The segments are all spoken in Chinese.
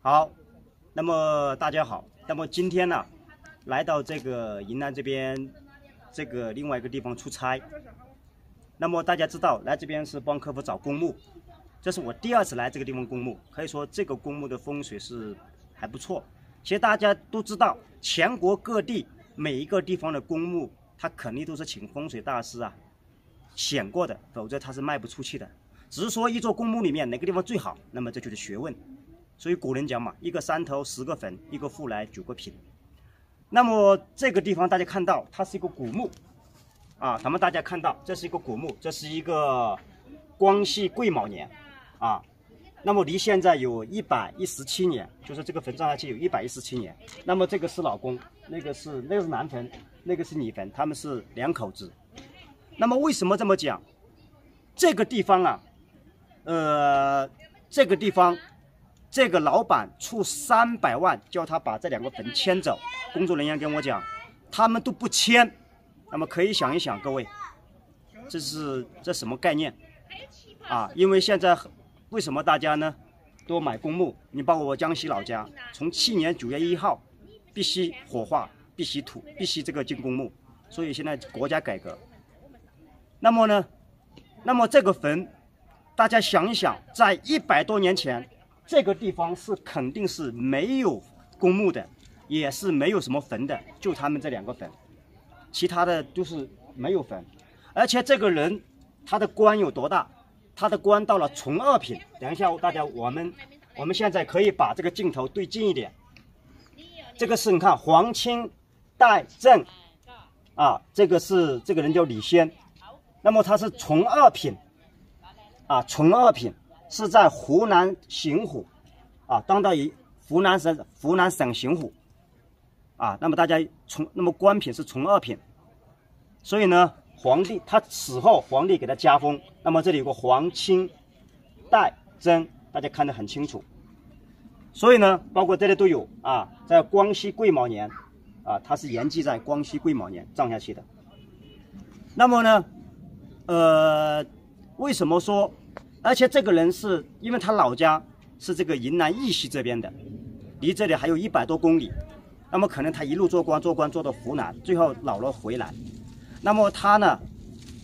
好，那么大家好，那么今天呢，来到这个云南这边这个另外一个地方出差。那么大家知道，来这边是帮客户找公墓，这是我第2次来这个地方公墓，可以说这个公墓的风水是还不错。其实大家都知道，全国各地每一个地方的公墓，它肯定都是请风水大师选过的，否则它是卖不出去的。只是说一座公墓里面哪个地方最好，那么这就是学问。所以古人讲嘛，一个山头10个坟，一个户来9个品。那么这个地方大家看到，它是一个古墓咱们大家看到，这是一个古墓，这是一个光绪癸卯年那么离现在有117年，就是这个坟葬下去有117年。那么这个是老公，那个是男坟，那个是女坟，他们是2口子。那么为什么这么讲？这个地方这个地方。这个老板出300万叫他把这2个坟迁走，工作人员跟我讲，他们都不迁。那么可以想一想，各位，这什么概念因为现在为什么大家呢都买公墓？你包括我江西老家，从去年9月1号必须火化，必须土，必须这个进公墓。所以现在国家改革。那么这个坟，大家想一想，在100多年前。这个地方是肯定是没有公墓的，也是没有什么坟的，就他们这2个坟，其他的都是没有坟。而且这个人他的官有多大？他的官到了从2品。等一下，大家我们现在可以把这个镜头对近一点。这个是你看皇亲代正这个人叫李先，那么他是从2品从2品。是在湖南刑虎当到湖南省刑虎那么大家那么官品是从2品，所以呢，皇帝他死后，皇帝给他加封。那么这里有个皇亲代曾，大家看得很清楚。所以呢，包括这里都有在光绪癸卯年他是延记在光绪癸卯年葬下去的。那么呢，为什么说？而且这个人是因为他老家是这个云南义溪这边的，离这里还有100多公里。那么可能他一路做官做到湖南，最后老了回来。那么他呢，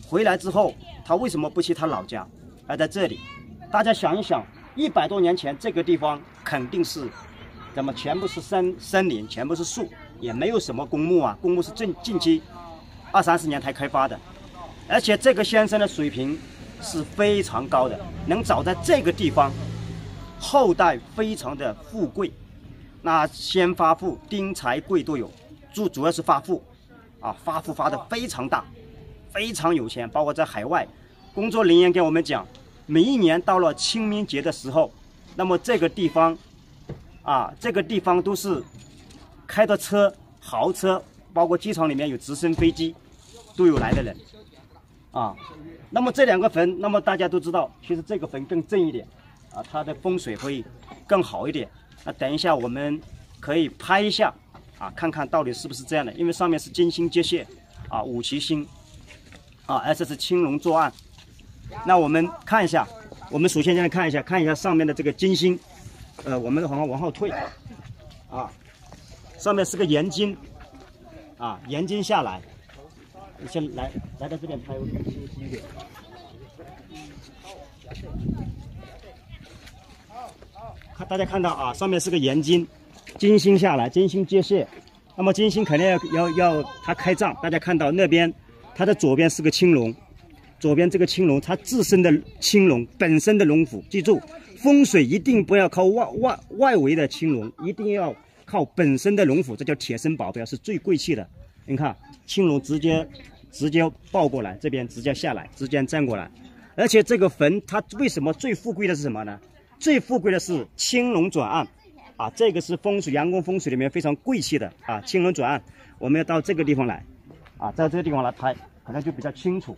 回来之后，他为什么不去他老家，而在这里？大家想一想，100多年前这个地方肯定是怎么全部是森林，全部是树，也没有什么公墓公墓是近期20-30年才开发的。而且这个先生的水平是非常高的，能找在这个地方，后代非常的富贵，那先发富、丁财贵都有，主要是发富发富发的非常大，非常有钱。包括在海外，工作人员跟我们讲，每一年到了清明节的时候，那么这个地方都是开的车、豪车，包括机场里面有直升飞机，都有来的人那么这2个坟，那么大家都知道，其实这个坟更正一点它的风水会更好一点。那等一下我们可以拍一下看看到底是不是这样的，因为上面是金星接线五旗星而且是青龙作案。那我们看一下，我们首先先看一下上面的这个金星，我们往后退上面是个盐金盐金下来。你先来到这边拍，我更清晰一点。大家看到上面是个盐金，金星下来，金星接线。那么金星肯定要它开葬。大家看到那边，它的左边是个青龙，左边这个青龙，它自身的青龙本身的龙府，记住，风水一定不要靠外围的青龙，一定要靠本身的龙府，这叫贴身保镖，是最贵气的。你看青龙直接抱过来，这边直接下来，直接站过来。而且这个坟它为什么最富贵的是什么呢？最富贵的是青龙转案这个是风水阳宫风水里面非常贵气的青龙转案。我们要到这个地方来在这个地方来拍，可能就比较清楚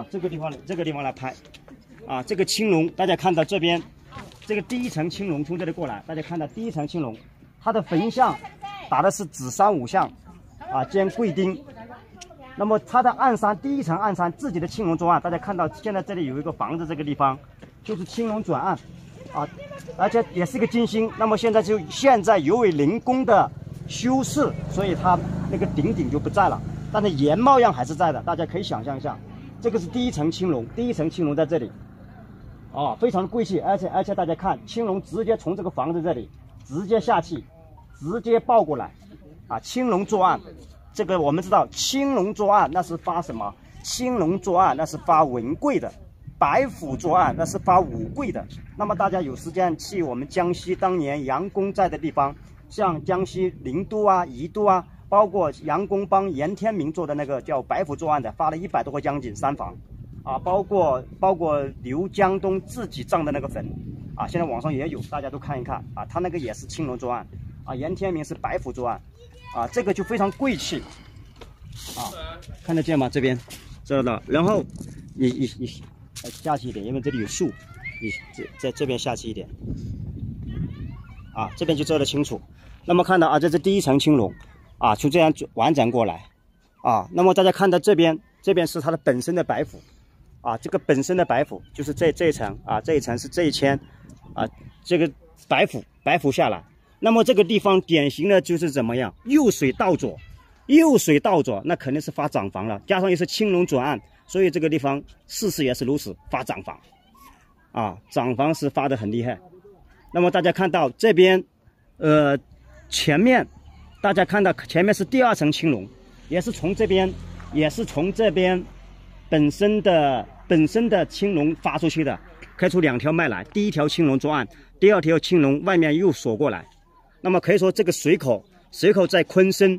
这个地方来拍这个青龙，大家看到这边这个第1层青龙从这里过来，大家看到第1层青龙，它的坟像打的是紫杉5象兼贵丁。那么它的暗山第1层暗山自己的青龙作案，大家看到现在这里有一个房子，这个地方就是青龙转案啊，而且也是一个金星。那么现在由于人工的修饰，所以它那个顶就不在了，但是原貌样还是在的。大家可以想象一下，这个是第一层青龙，第一层青龙在这里，啊，非常的贵气。而且大家看，青龙直接从这个房子这里直接下去，直接抱过来，啊，青龙作案。这个我们知道，青龙作案那是发什么？青龙作案那是发文贵的，白虎作案那是发武贵的。那么大家有时间去我们江西当年杨公在的地方，像江西宁都啊、宜都啊，包括杨公帮严天明做的那个叫白虎作案的，发了100多个江景3房，啊，包括刘江东自己葬的那个坟，啊，现在网上也有，大家都看一看啊，他那个也是青龙作案，啊，严天明是白虎作案。啊，这个就非常贵气，啊，看得见吗？这边，知道。然后你下去一点，因为这里有树，你在这边下去一点，啊，这边就遮得清楚。那么看到啊，这是第一层青龙，啊，就这样完整过来，啊，那么大家看到这边是它的本身的白虎，啊，这个本身的白虎就是这一层啊，这一层是这一圈，啊，这个白虎下来。那么这个地方典型的就是怎么样？右水到左，那肯定是发长房了。加上又是青龙转案，所以这个地方事实也是如此，发长房，啊，长房是发得很厉害。那么大家看到这边，前面，大家看到前面是第2层青龙，也是从这边本身的青龙发出去的，开出2条脉来。第一条青龙作案，第2条青龙外面又锁过来。那么可以说这个水口在坤身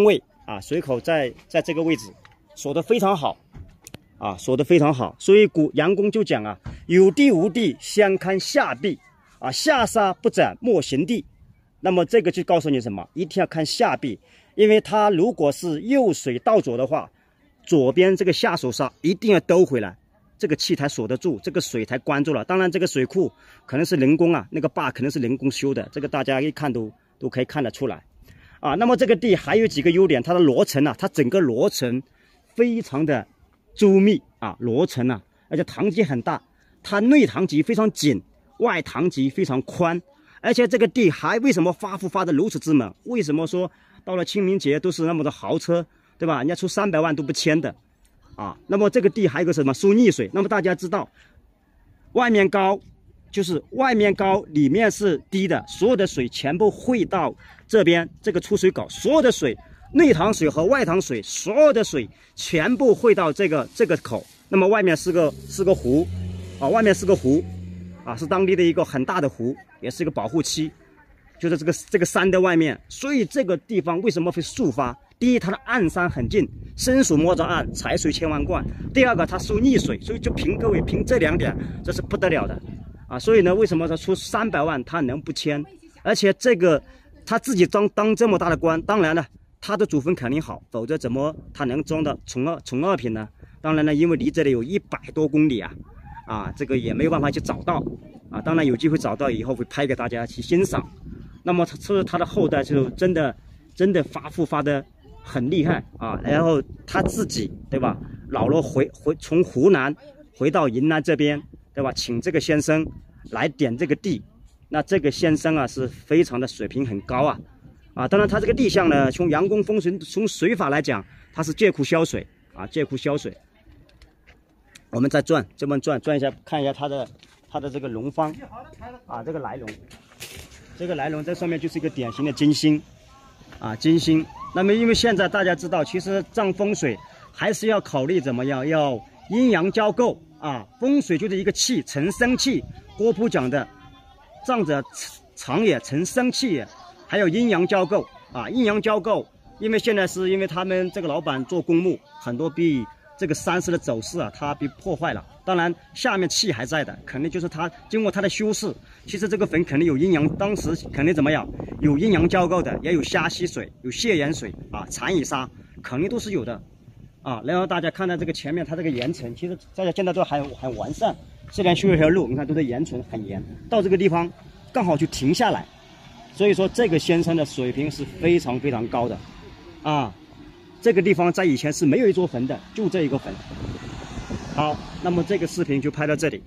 位啊，水口在这个位置锁得非常好，啊，锁得非常好。所以杨公就讲啊，有地无地相看下壁，啊，下杀不斩莫行地。那么这个就告诉你什么？一定要看下壁，因为它如果是右水到左的话，左边这个下手杀一定要兜回来，这个气才锁得住，这个水才关住了。当然这个水库可能是人工啊，那个坝可能是人工修的，这个大家一看都可以看得出来啊。那么这个地还有几个优点，它的罗层啊，它整个罗层非常的周密啊，罗层啊，而且堂基很大，它内堂基非常紧，外堂基非常宽，而且这个地还为什么发富发的如此之猛？为什么说到了清明节都是那么的豪车，对吧？人家出300万都不签的。啊，那么这个地还有个什么输逆水？那么大家知道，外面高，就是外面高，里面是低的，所有的水全部汇到这边这个出水口，所有的水，内塘水和外塘水，所有的水全部汇到这个口。那么外面是个湖，啊，外面是个湖，啊，是当地的一个很大的湖，也是一个保护区，就是这个山的外面。所以这个地方为什么会速发？第一，它的岸山很近，申属莫造岸，财水千万贯。第二个，它输逆水，所以就凭各位凭这2点，这是不得了的啊！所以呢，为什么他出300万他能不签？而且这个他自己当这么大的官，当然了，他的祖坟肯定好，否则怎么他能装到从二品呢？当然了，因为离这里有100多公里啊，这个也没有办法去找到啊。当然有机会找到以后会拍给大家去欣赏。那么他的后代就真的发富发的很厉害啊，然后他自己对吧，老了从湖南回到云南这边对吧，请这个先生来点这个地，那这个先生啊是非常的水平很高啊，当然他这个地象呢，从阳宫风水从水法来讲，它是借库消水啊，借库消水。我们再转一下，看一下它的这个龙方啊，这个来龙，这上面就是一个典型的金星啊，金星。那么因为现在大家知道，其实藏风水还是要考虑怎么样，要阴阳交构啊。风水就是一个气成生气，郭璞讲的，藏者长也成生气也，还有阴阳交构啊，阴阳交构。因为现在是因为他们这个老板做公墓，很多被这个山势的走势啊，它被破坏了。当然下面气还在的，肯定就是它经过它的修饰。其实这个坟肯定有阴阳，当时肯定怎么样，有阴阳交构的，也有虾溪水，有泻盐水啊，残乙沙肯定都是有的啊。然后大家看到这个前面它这个岩层，其实大家见到都很完善。这边修了一条路，你看都是岩层很严，到这个地方刚好就停下来。所以说这个先生的水平是非常非常高的啊。这个地方在以前是没有一座坟的，就这一个坟。好，那么这个视频就拍到这里。